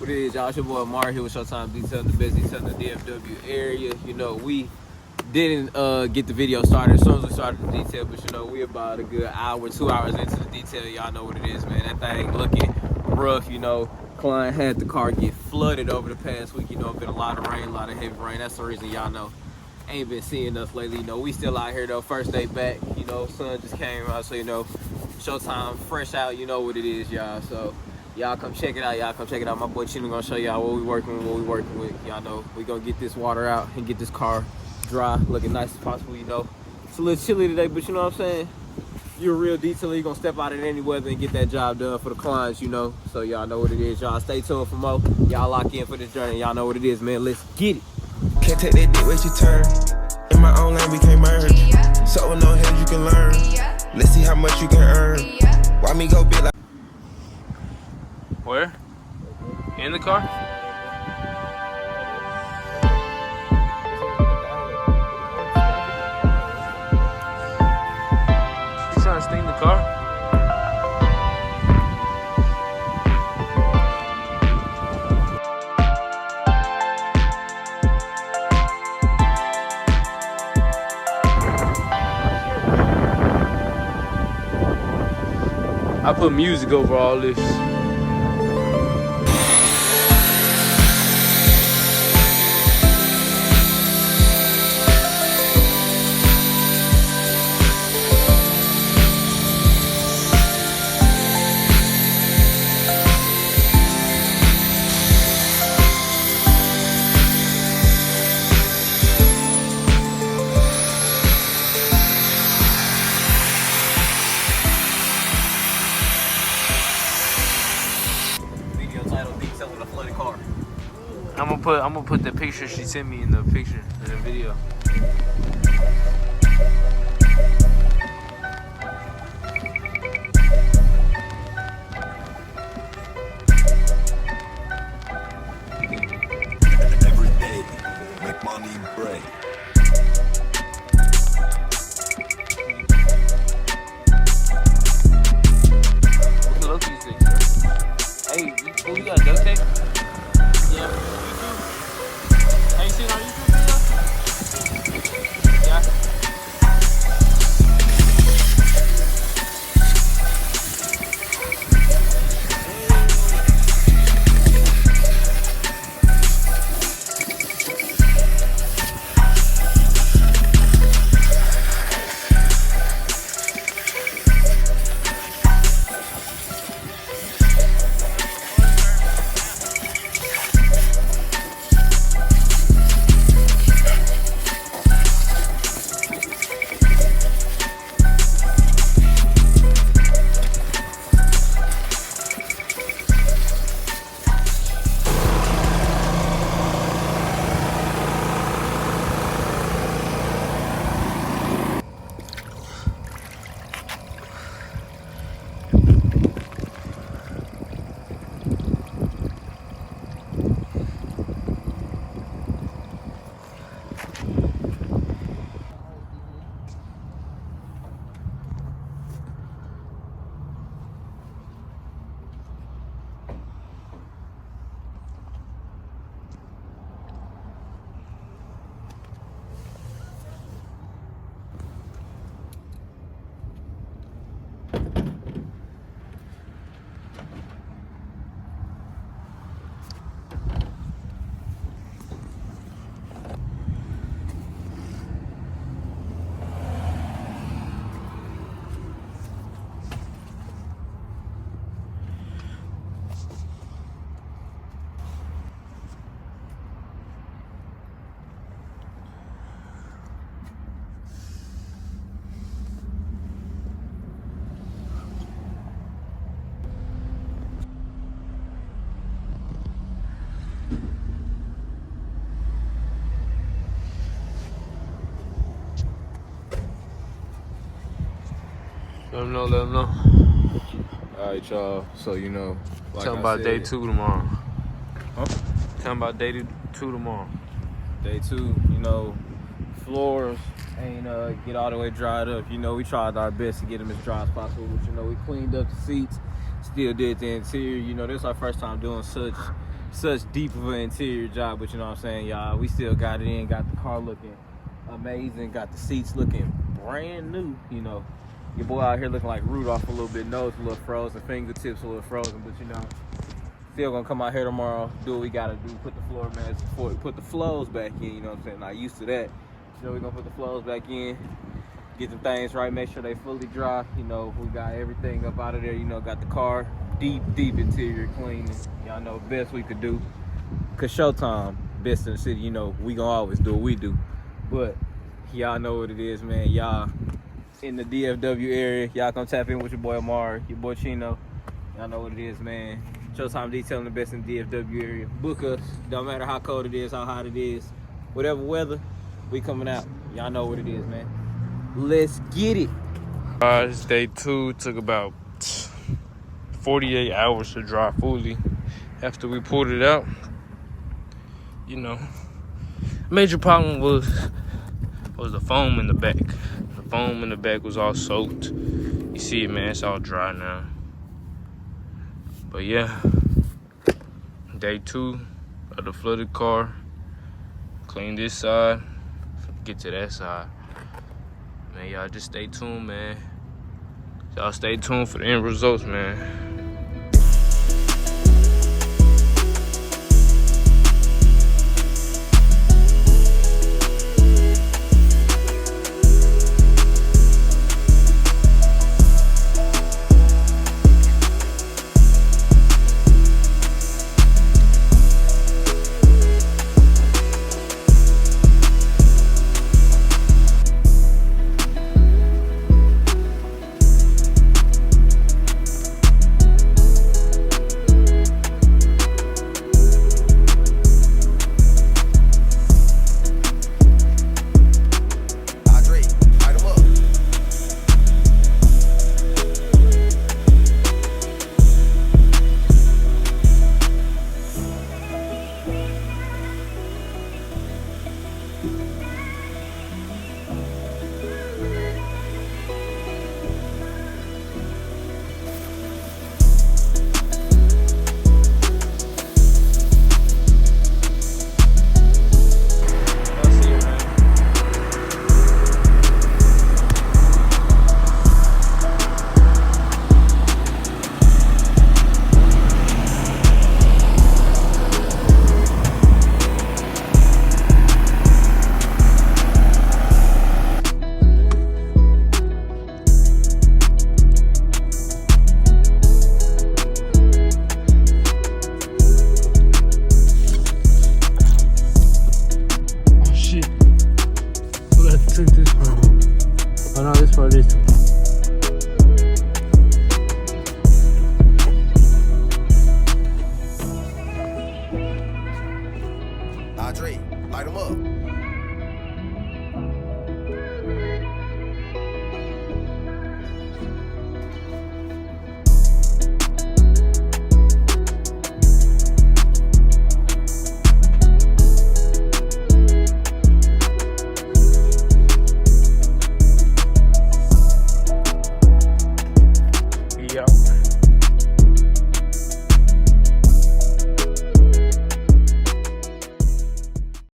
What it is, y'all? It's your boy Mar here with Showtime detailing the best detail in the DFW area. You know, we didn't get the video started as soon as we started the detail, but you know, we about a good hour, 2 hours into the detail. Y'all know what it is, man. That thing looking rough, you know. Client had the car get flooded over the past week. You know, been a lot of rain, a lot of heavy rain. That's the reason y'all know ain't been seeing us lately. You know, we still out here though. First day back, you know, sun just came out, so you know, Showtime fresh out. You know what it is, y'all. So y'all come check it out. Y'all come check it out. My boy Chino gonna show y'all what we working with. Y'all know we gonna get this water out and get this car dry, looking nice as possible. You know, it's a little chilly today, but you know what I'm saying. You're a real detailer. You're gonna step out in any weather and get that job done for the clients. You know, so y'all know what it is. Y'all stay tuned for more. Y'all lock in for this journey. Y'all know what it is, man. Let's get it. Can't take that dick, wait your turn. In my own lane, we can't merge. So with no head, you can learn. Let's see how much you can earn. Why me go big like... Where? In the car? You trying to sting the car? I put music over all this. I'm gonna put the picture she sent me in the picture in the video. Every day, make money and pray. We can look these things, bro. Hey, you got duct tape? Yeah. YouTube? Have you seen our YouTube video? Yeah. Let them know. Alright, y'all. So you know, like Tell them I about said, day 2 tomorrow. Huh? Tell them about day 2 tomorrow. Day 2, you know, floors ain't get all the way dried up. You know, we tried our best to get them as dry as possible, but you know, we cleaned up the seats, still did the interior. You know, this is our first time doing such such deep of an interior job, but you know what I'm saying, y'all, we still got it in, got the car looking amazing, got the seats looking brand new, you know. Your boy out here looking like Rudolph a little bit, nose a little frozen, fingertips a little frozen, but you know, still gonna come out here tomorrow, do what we gotta do, put the floor mats, put the flows back in, you know what I'm saying? Not used to that. You know, we're gonna put the flows back in, get them things right, make sure they fully dry. You know, we got everything up out of there, you know, got the car deep interior cleaning. Y'all know best we could do. Cause Showtime, best in the city, you know, we gonna always do what we do. But y'all know what it is, man. Y'all in the DFW area, y'all come tap in with your boy Amari, your boy Chino. Y'all know what it is, man. Showtime detailing the best in the DFW area. Book us, don't matter how cold it is, how hot it is, whatever weather, we coming out. Y'all know what it is, man. Let's get it. It's day 2. Took about 48 hours to dry fully. After we pulled it out, you know, major problem was the foam in the back. The foam in the back was all soaked. You see it, man, it's all dry now. But yeah, day 2 of the flooded car. Clean this side, get to that side. Man, y'all just stay tuned, man. Y'all stay tuned for the end results, man.